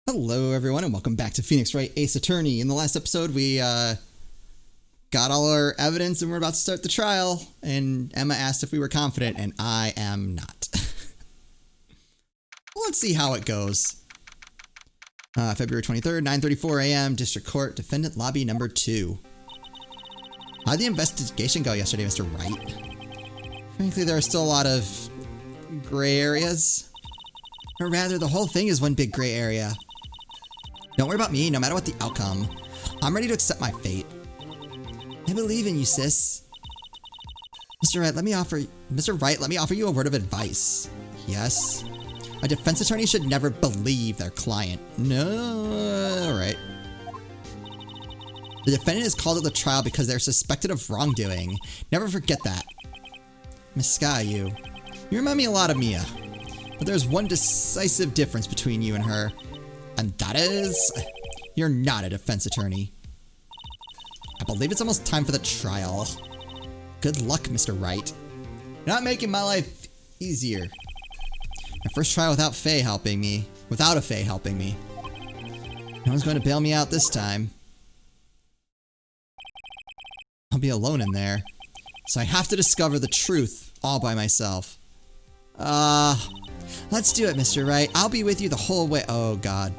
Hello, everyone, and welcome back to Phoenix Wright Ace Attorney. In the last episode, we got all our evidence and we're about to start the trial, and Emma asked if we were confident, and I am not. Well, let's see how it goes. February 23rd, 9:34 a.m., District Court, Defendant Lobby Number 2. How'd the investigation go yesterday, Mr. Wright? Frankly, there are still a lot of gray areas. Or rather, the whole thing is one big gray area. Don't worry about me, no matter what the outcome. I'm ready to accept my fate. I believe in you, sis. Mr. Wright, let me offer you a word of advice. Yes? A defense attorney should never believe their client. No, alright. The defendant is called at the trial because they're suspected of wrongdoing. Never forget that. Miss Sky, you remind me a lot of Mia. But there's one decisive difference between you and her. And that is, you're not a defense attorney. I believe it's almost time for the trial. Good luck, Mr. Wright. You're not making my life easier. My first trial without a Fae helping me. No one's going to bail me out this time. I'll be alone in there. So I have to discover the truth all by myself. Let's do it, Mr. Wright. I'll be with you the whole way. Oh, God.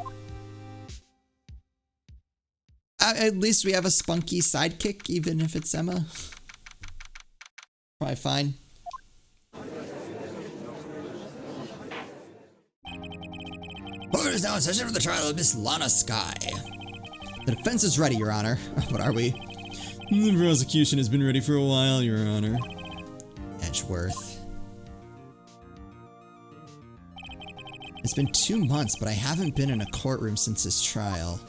At least we have a spunky sidekick, even if it's Emma. Probably fine. Court is now in session for the trial of Miss Lana Sky. The defense is ready, Your Honor. What are we? The prosecution has been ready for a while, Your Honor. Edgeworth. It's been 2 months, but I haven't been in a courtroom since his trial.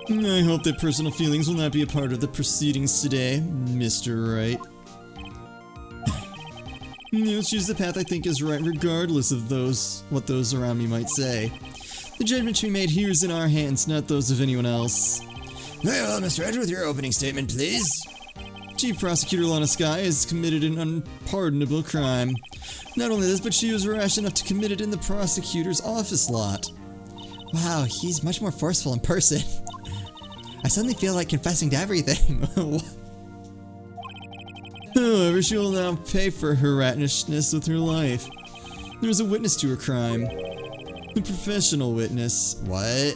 I hope that personal feelings will not be a part of the proceedings today, Mr. Wright. I'll choose the path I think is right, regardless of what those around me might say. The judgment to be made here is in our hands, not those of anyone else. Very well, Mr. Edgeworth, your opening statement, please. Chief Prosecutor Lana Sky has committed an unpardonable crime. Not only this, but she was rash enough to commit it in the prosecutor's office lot. Wow, he's much more forceful in person. I suddenly feel like confessing to everything. However, she will now pay for her ratishness with her life. There was a witness to her crime. A professional witness. What?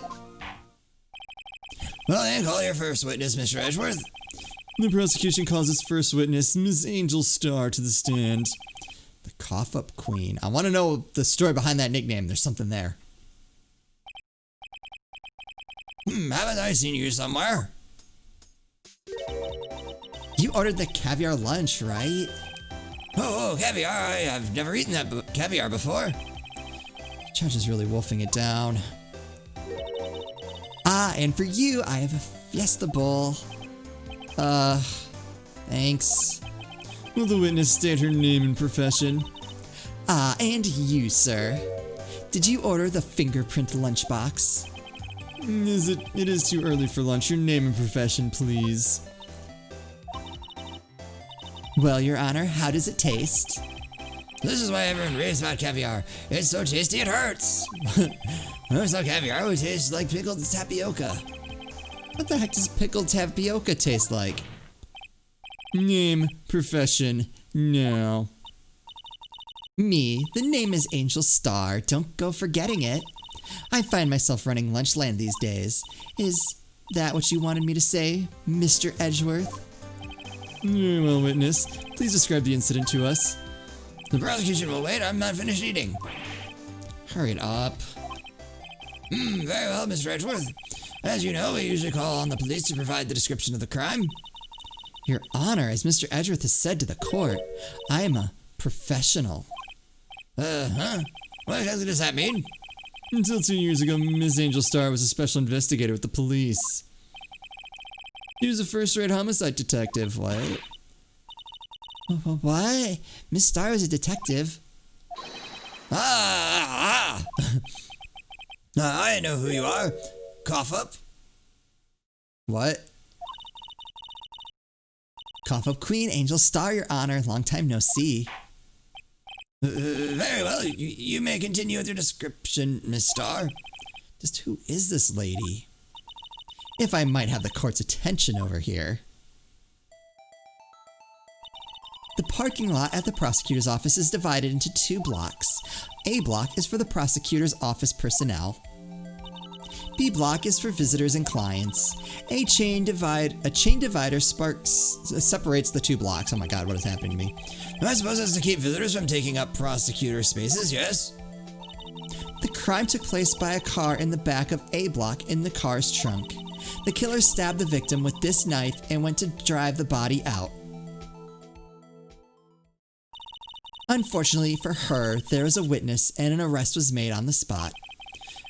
Well, then call your first witness, Mr. Edgeworth. The prosecution calls its first witness, Ms. Angel Starr, to the stand. The Cough-Up Queen. I want to know the story behind that nickname. There's something there. Haven't I seen you somewhere? You ordered the caviar lunch, right? Oh, caviar. I've never eaten that caviar before. The judge is really wolfing it down. And for you, I have a Fiesta Bowl. Thanks. Will the witness state her name and profession? And you, sir. Did you order the fingerprint lunchbox? It is too early for lunch. Your name and profession, please. Well, Your Honor, how does it taste? This is why everyone raves about caviar. It's so tasty it hurts. I thought caviar always tastes like pickled tapioca. What the heck does pickled tapioca taste like? Name, profession, now. Me, the name is Angel Starr. Don't go forgetting it. I find myself running Lunchland these days. Is that what you wanted me to say, Mr. Edgeworth? Very well, witness. Please describe the incident to us. The prosecution will wait. I'm not finished eating. Hurry it up. Very well, Mr. Edgeworth. As you know, we usually call on the police to provide the description of the crime. Your Honor, as Mr. Edgeworth has said to the court, I am a professional. What exactly does that mean? Until 2 years ago, Ms. Angel Starr was a special investigator with the police. She was a first-rate homicide detective. What? What? Miss Starr was a detective. I know who you are. Cough up. What? Cough-Up Queen, Angel Starr, Your Honor. Long time no see. Very well. You may continue with your description, Miss Starr. Just who is this lady? If I might have the court's attention over here. The parking lot at the prosecutor's office is divided into 2 blocks. A block is for the prosecutor's office personnel. B block is for visitors and clients. A chain divider separates the 2 blocks. Oh my god, what is happening to me? I suppose that's to keep visitors from taking up prosecutor spaces, yes? The crime took place by a car in the back of A block in the car's trunk. The killer stabbed the victim with this knife and went to drive the body out. Unfortunately for her, there was a witness and an arrest was made on the spot.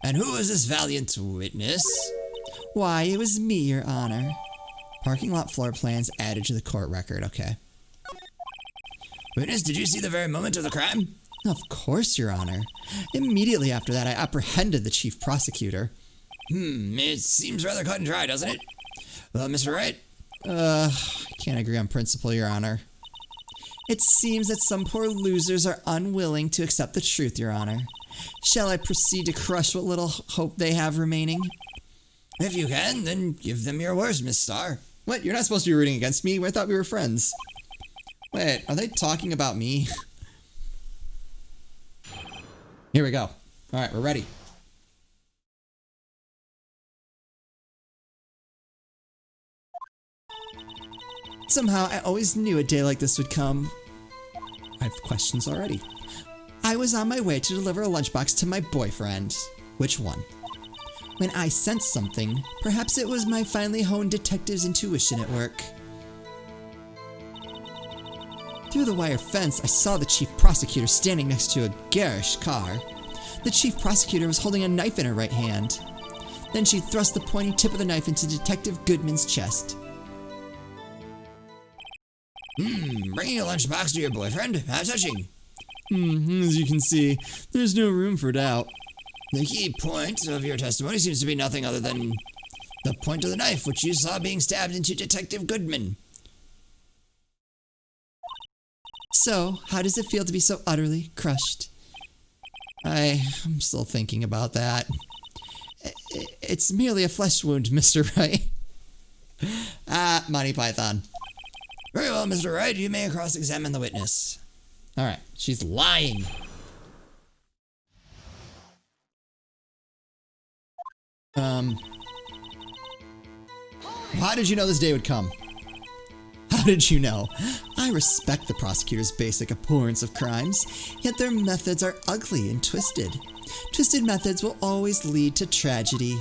And who is this valiant witness? Why, it was me, Your Honor. Parking lot floor plans added to the court record, okay. Witness, did you see the very moment of the crime? Of course, Your Honor. Immediately after that, I apprehended the chief prosecutor. It seems rather cut and dry, doesn't it? Well, Mr. Wright? I can't agree on principle, Your Honor. It seems that some poor losers are unwilling to accept the truth, Your Honor. Shall I proceed to crush what little hope they have remaining? If you can, then give them your worst, Miss Starr. What? You're not supposed to be rooting against me? I thought we were friends. Wait, are they talking about me? Here we go. Alright, we're ready. Somehow, I always knew a day like this would come. I have questions already. I was on my way to deliver a lunchbox to my boyfriend. Which one? When I sensed something, perhaps it was my finely honed detective's intuition at work. Through the wire fence, I saw the chief prosecutor standing next to a garish car. The chief prosecutor was holding a knife in her right hand. Then she thrust the pointy tip of the knife into Detective Goodman's chest. Bringing a lunchbox to your boyfriend? How touching. As you can see, there's no room for doubt. The key point of your testimony seems to be nothing other than the point of the knife which you saw being stabbed into Detective Goodman. So, how does it feel to be so utterly crushed? I'm still thinking about that. It's merely a flesh wound, Mr. Wright. Monty Python. Very well, Mr. Wright, you may cross-examine the witness. Alright, she's lying. How did you know this day would come? How did you know? I respect the prosecutor's basic abhorrence of crimes, yet their methods are ugly and twisted. Twisted methods will always lead to tragedy.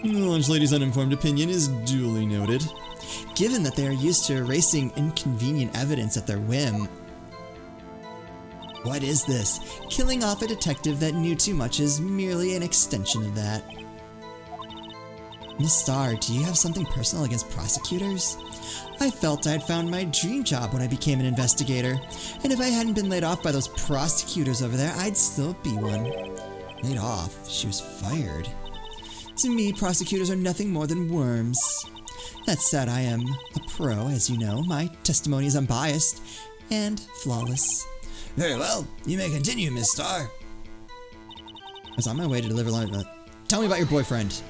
The lunch lady's uninformed opinion is duly noted. Given that they are used to erasing inconvenient evidence at their whim. What is this? Killing off a detective that knew too much is merely an extension of that. Miss Starr, do you have something personal against prosecutors? I felt I'd found my dream job when I became an investigator, and if I hadn't been laid off by those prosecutors over there, I'd still be one. Laid off? She was fired. To me, prosecutors are nothing more than worms. That said, I am a pro, as you know. My testimony is unbiased and flawless. Very well. You may continue, Miss Starr. I was on my way to deliver lunch. Tell me about your boyfriend.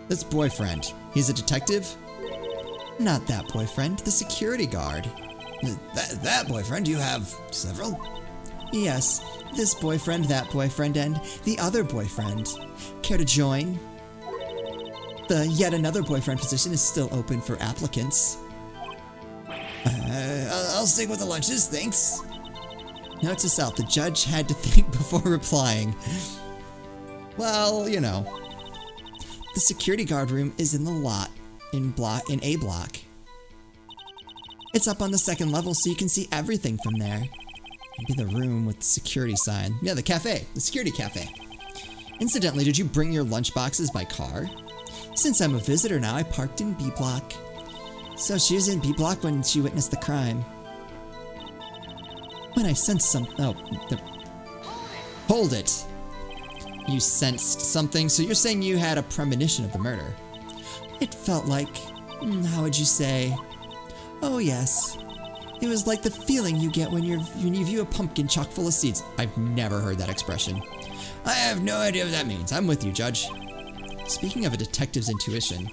This boyfriend. He's a detective? Not that boyfriend. The security guard. That boyfriend? You have several? Yes. This boyfriend, that boyfriend, and the other boyfriend. Care to join? The yet another boyfriend position is still open for applicants. I'll stick with the lunches, thanks. Note to self, the judge had to think before replying. Well, you know. The security guard room is in the lot, in A block. It's up on the second level so you can see everything from there. Maybe the room with the security sign. Yeah, the cafe, the security cafe. Incidentally, did you bring your lunchboxes by car? Since I'm a visitor now, I parked in B block. So she was in B block when she witnessed the crime. When I sensed Hold it! You sensed something, so you're saying you had a premonition of the murder. It felt like, how would you say? Oh yes. It was like the feeling you get when you view a pumpkin chock full of seeds. I've never heard that expression. I have no idea what that means. I'm with you, Judge. Speaking of a detective's intuition,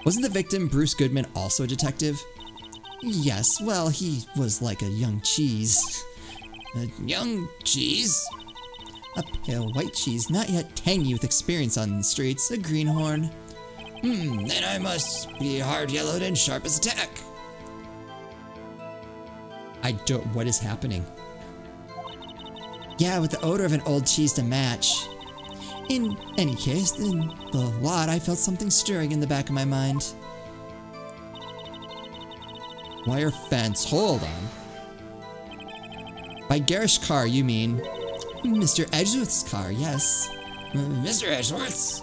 wasn't the victim, Bruce Goodman, also a detective? Yes, well, he was like a young cheese. A young cheese? A pale white cheese, not yet tangy with experience on the streets, a greenhorn. Then I must be hard-yellowed and sharp as a tack. What is happening? Yeah, with the odor of an old cheese to match. In any case, in the lot, I felt something stirring in the back of my mind. Wire fence, hold on. By garish car, you mean Mr. Edgeworth's car, yes. Mr. Edgeworth's?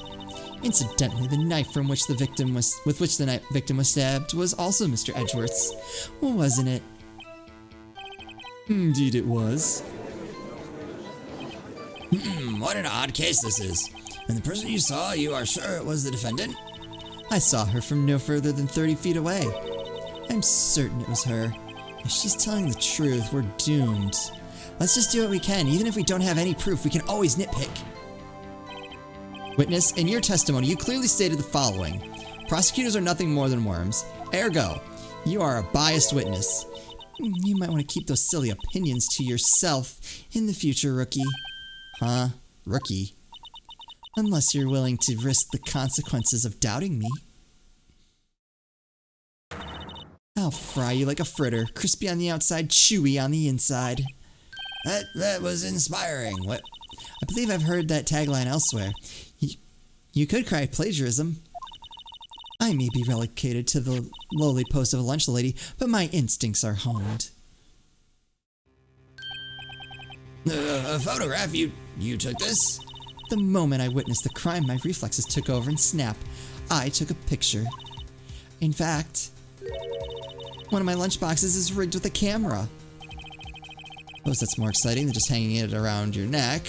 Incidentally, the knife with which the victim was stabbed was also Mr. Edgeworth's, wasn't it? Indeed it was. What an odd case this is. And the person you saw, you are sure it was the defendant? I saw her from no further than 30 feet away. I'm certain it was her. If she's telling the truth, we're doomed. Let's just do what we can. Even if we don't have any proof, we can always nitpick. Witness, in your testimony, you clearly stated the following. Prosecutors are nothing more than worms. Ergo, you are a biased witness. You might want to keep those silly opinions to yourself in the future, rookie. Huh? Rookie? Unless you're willing to risk the consequences of doubting me. I'll fry you like a fritter, crispy on the outside, chewy on the inside. That was inspiring. What? I believe I've heard that tagline elsewhere. You could cry plagiarism. I may be relegated to the lowly post of a lunch lady, but my instincts are honed. A photograph? You took this? The moment I witnessed the crime, my reflexes took over and snap. I took a picture. In fact, one of my lunchboxes is rigged with a camera. Suppose that's more exciting than just hanging it around your neck.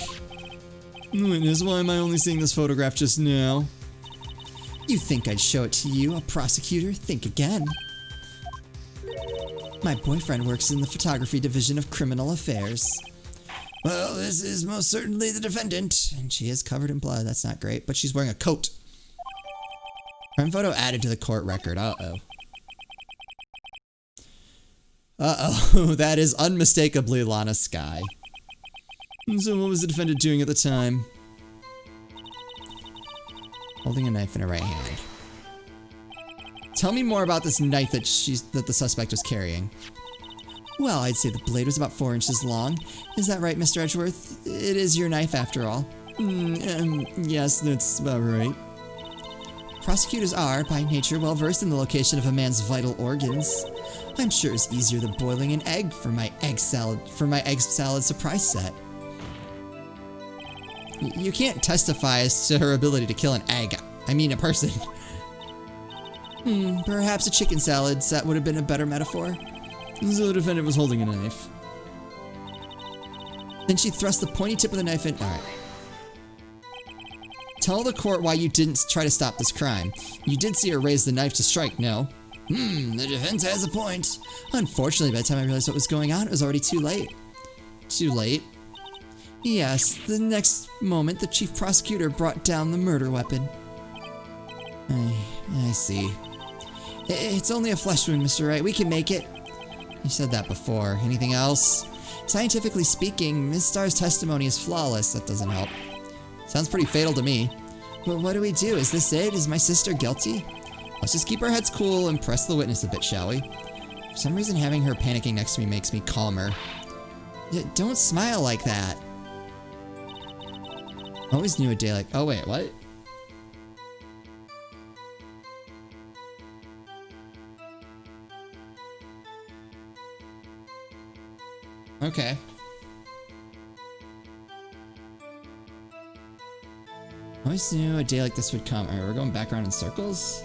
Witness, why am I only seeing this photograph just now? You think I'd show it to you, a prosecutor? Think again. My boyfriend works in the photography division of criminal affairs. Well, this is most certainly the defendant. And she is covered in blood. That's not great, but she's wearing a coat. Crime photo added to the court record. Uh-oh. Uh-oh. That is unmistakably Lana Skye. So what was the defendant doing at the time? Holding a knife in her right hand. Tell me more about this knife that the suspect was carrying. Well, I'd say the blade was about 4 inches long. Is that right, Mr. Edgeworth? It is your knife, after all. Yes, that's about right. Prosecutors are, by nature, well versed in the location of a man's vital organs. I'm sure it's easier than boiling an egg for my egg salad surprise set. You can't testify as to her ability to kill an egg. I mean, a person. Perhaps a chicken salad set would have been a better metaphor. So the defendant was holding a knife. Then she thrust the pointy tip of the knife in. Alright. Tell the court why you didn't try to stop this crime. You did see her raise the knife to strike, no? The defense has a point. Unfortunately, by the time I realized what was going on, it was already too late. Too late? Yes, the next moment the chief prosecutor brought down the murder weapon. I see. It's only a flesh wound, Mr. Wright. We can make it. You said that before. Anything else? Scientifically speaking, Ms. Starr's testimony is flawless. That doesn't help. Sounds pretty fatal to me. But what do we do? Is this it? Is my sister guilty? Let's just keep our heads cool and press the witness a bit, shall we? For some reason, having her panicking next to me makes me calmer. Don't smile like that. Always knew a day like... Oh, wait, what? Okay. Always knew a day like this would come. Alright, we're going back around in circles.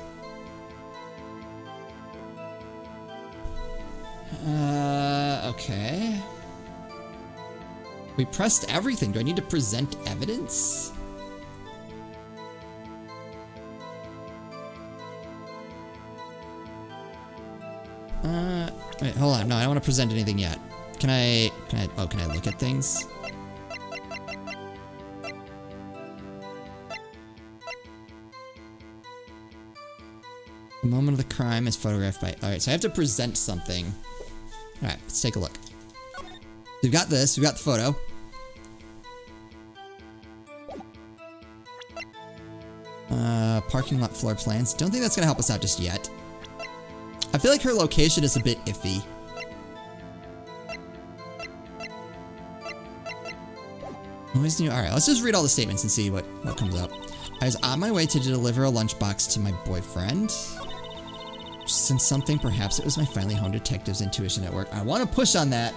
Okay. We pressed everything. Do I need to present evidence? Wait, hold on. No, I don't want to present anything yet. Can I look at things? The moment of the crime is photographed by... Alright, so I have to present something. Alright, let's take a look. We've got this. We've got the photo. Parking lot floor plans. Don't think that's going to help us out just yet. I feel like her location is a bit iffy. Always new. Alright, let's just read all the statements and see what comes up. I was on my way to deliver a lunchbox to my boyfriend. Since something, perhaps it was my finally honed detective's intuition at work. I want to push on that.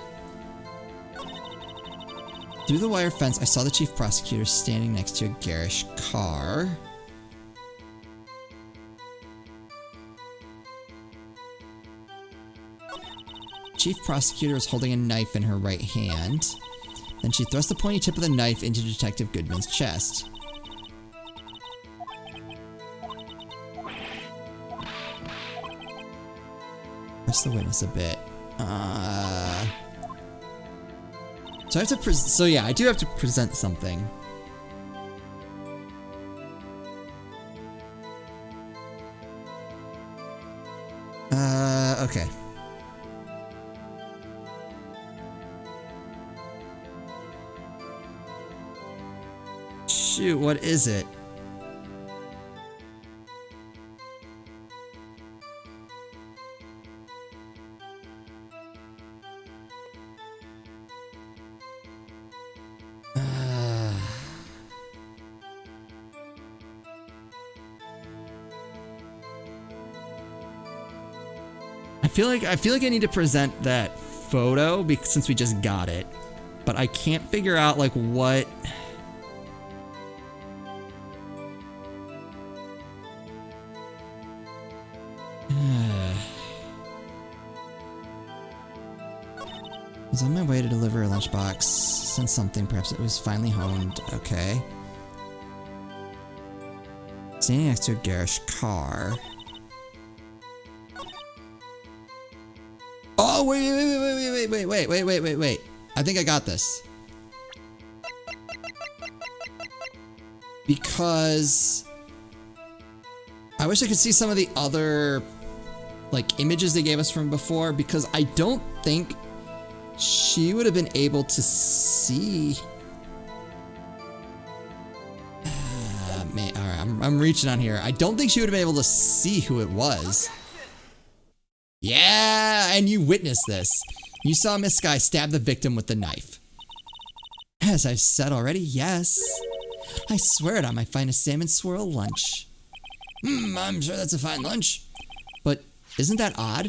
Through the wire fence, I saw the chief prosecutor standing next to a garish car. Chief prosecutor was holding a knife in her right hand. Then she thrust the pointy tip of the knife into Detective Goodman's chest. Press the witness a bit. So I have to so yeah, I do have to present something. Okay. Shoot, what is it? I feel like I need to present that photo since we just got it, but I can't figure out like what. I was on my way to deliver a lunchbox. Sent something, perhaps it was finally honed. Okay. Standing next to a garish car. Oh, wait. I think I got this. Because I wish I could see some of the other like images they gave us from before, because I don't think she would have been able to see. Man, all right, I'm reaching on here. I don't think she would have been able to see who it was. Yeah, and you witnessed this. You saw Miss Sky stab the victim with the knife. As I've said already, yes. I swear it on my finest salmon swirl lunch. I'm sure that's a fine lunch. But isn't that odd?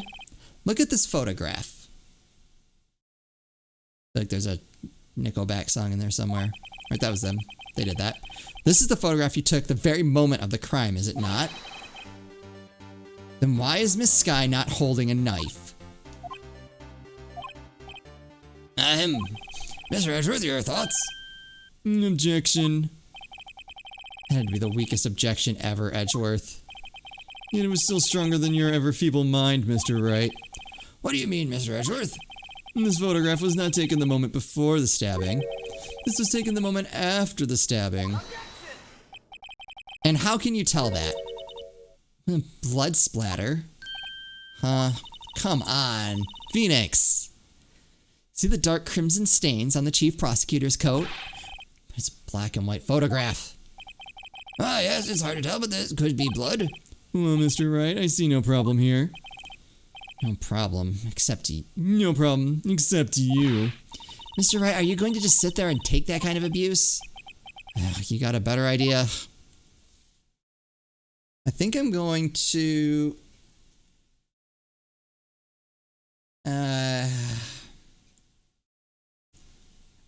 Look at this photograph. Like there's a Nickelback song in there somewhere. Right, that was them. They did that. This is the photograph you took the very moment of the crime, is it not? Then why is Miss Sky not holding a knife? Mr. Edgeworth, your thoughts? Objection. That had to be the weakest objection ever, Edgeworth. Yet it was still stronger than your ever feeble mind, Mr. Wright. What do you mean, Mr. Edgeworth? This photograph was not taken the moment before the stabbing. This was taken the moment after the stabbing. And how can you tell that? Blood splatter? Huh? Come on. Phoenix! See the dark crimson stains on the chief prosecutor's coat? It's a black and white photograph. Ah, yes, it's hard to tell, but this could be blood. Well, Mr. Wright, I see no problem here. No problem, except No problem, except you. Mr. Wright, are you going to just sit there and take that kind of abuse? You got a better idea? I think I'm going to...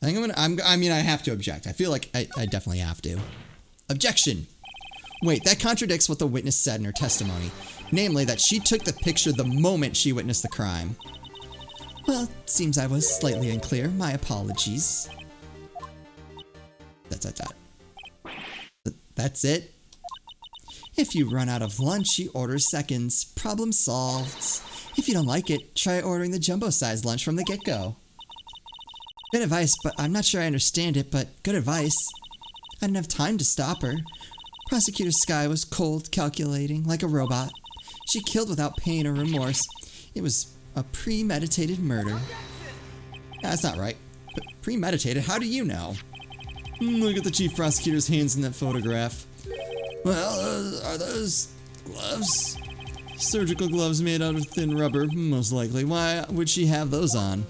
I think I'm gonna... I mean, I have to object. I feel like I definitely have to. Objection! Wait, that contradicts what the witness said in her testimony. Namely, that she took the picture the moment she witnessed the crime. Well, it seems I was slightly unclear. My apologies. That's it. If you run out of lunch, she orders seconds. Problem solved. If you don't like it, try ordering the jumbo-sized lunch from the get-go. Good advice, but I'm not sure I understand it, but good advice. I didn't have time to stop her. Prosecutor Skye was cold, calculating, like a robot. She killed without pain or remorse. It was a premeditated murder. That's not right. But premeditated? How do you know? Look at the chief prosecutor's hands in that photograph. Well, are those gloves? Surgical gloves made out of thin rubber, most likely. Why would she have those on?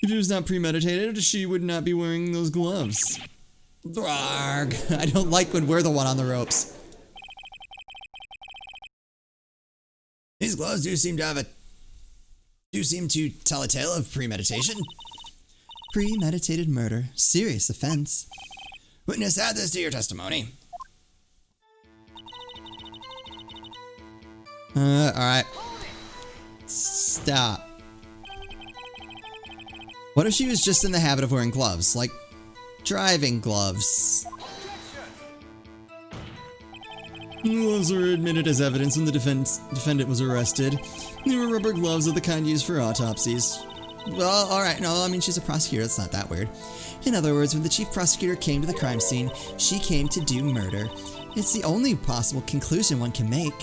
If it was not premeditated, she would not be wearing those gloves. Arg. I don't like when we're the one on the ropes. These gloves do seem to tell a tale of premeditation. Premeditated murder. Serious offense. Witness, add this to your testimony. Alright. Stop. What if she was just in the habit of wearing gloves? Like, driving gloves. Gloves were admitted as evidence when the defendant was arrested. They were rubber gloves of the kind used for autopsies. Well, alright, no, I mean, she's a prosecutor, it's not that weird. In other words, when the chief prosecutor came to the crime scene, she came to do murder. It's the only possible conclusion one can make.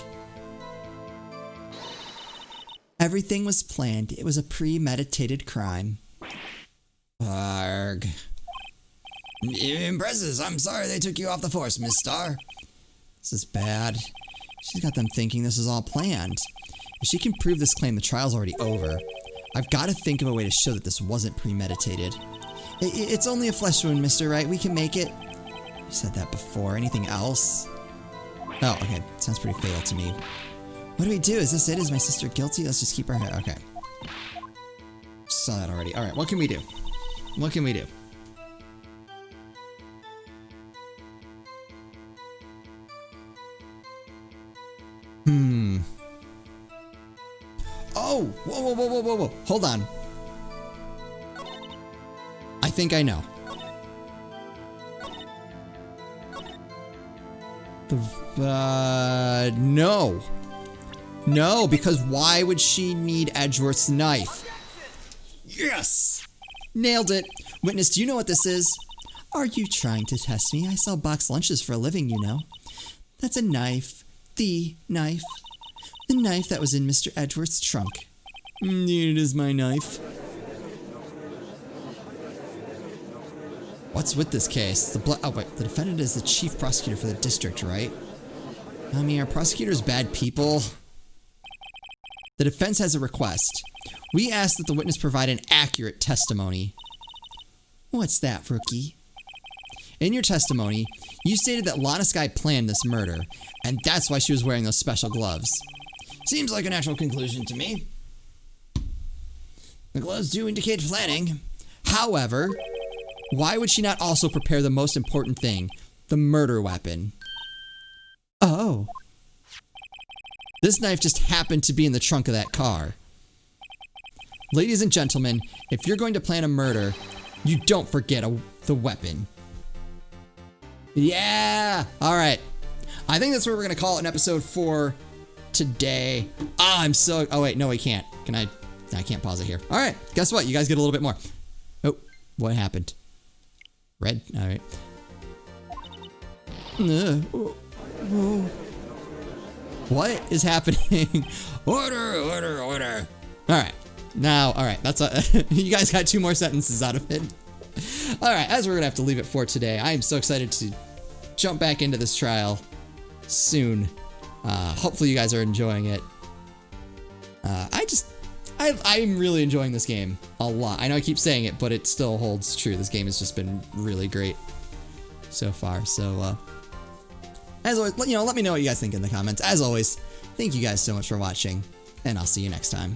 Everything was planned. It was a premeditated crime. Arg. Impresses. I'm sorry they took you off the force, Miss Starr. This is bad. She's got them thinking this is all planned. If she can prove this claim, the trial's already over. I've got to think of a way to show that this wasn't premeditated. It's only a flesh wound, Mr. Wright. We can make it. You said that before. Anything else? Oh, okay. Sounds pretty fatal to me. What do we do? Is this it? Is my sister guilty? Let's just keep her head. Okay. Saw that already. Alright, what can we do? What can we do? Oh! Whoa. Hold on. I think I know. No. No, because why would she need Edgeworth's knife? Yes! Nailed it. Witness, do you know what this is? Are you trying to test me? I sell boxed lunches for a living, you know. That's a knife. The knife. The knife that was in Mr. Edgeworth's trunk. It is my knife. What's with this case? The defendant is the chief prosecutor for the district, right? I mean, are prosecutors bad people? The defense has a request. We ask that the witness provide an accurate testimony. What's that, rookie? In your testimony, you stated that Lana Skye planned this murder, and that's why she was wearing those special gloves. Seems like a natural conclusion to me. The gloves do indicate planning. However, why would she not also prepare the most important thing, the murder weapon? Oh. This knife just happened to be in the trunk of that car. Ladies and gentlemen, if you're going to plan a murder, you don't forget the weapon. Yeah! Alright. I think that's what we're going to call it an episode for today. Oh wait, no we can't. I can't pause it here. Alright, guess what? You guys get a little bit more. Oh, what happened? Red? Alright. What is happening? Order. Alright. Now, alright, that's you guys got 2 more sentences out of it. Alright, as we're gonna have to leave it for today, I am so excited to jump back into this trial soon. Hopefully you guys are enjoying it. I'm really enjoying this game a lot. I know I keep saying it, but it still holds true. This game has just been really great so far. So, as always, let me know what you guys think in the comments. As always, thank you guys so much for watching, and I'll see you next time.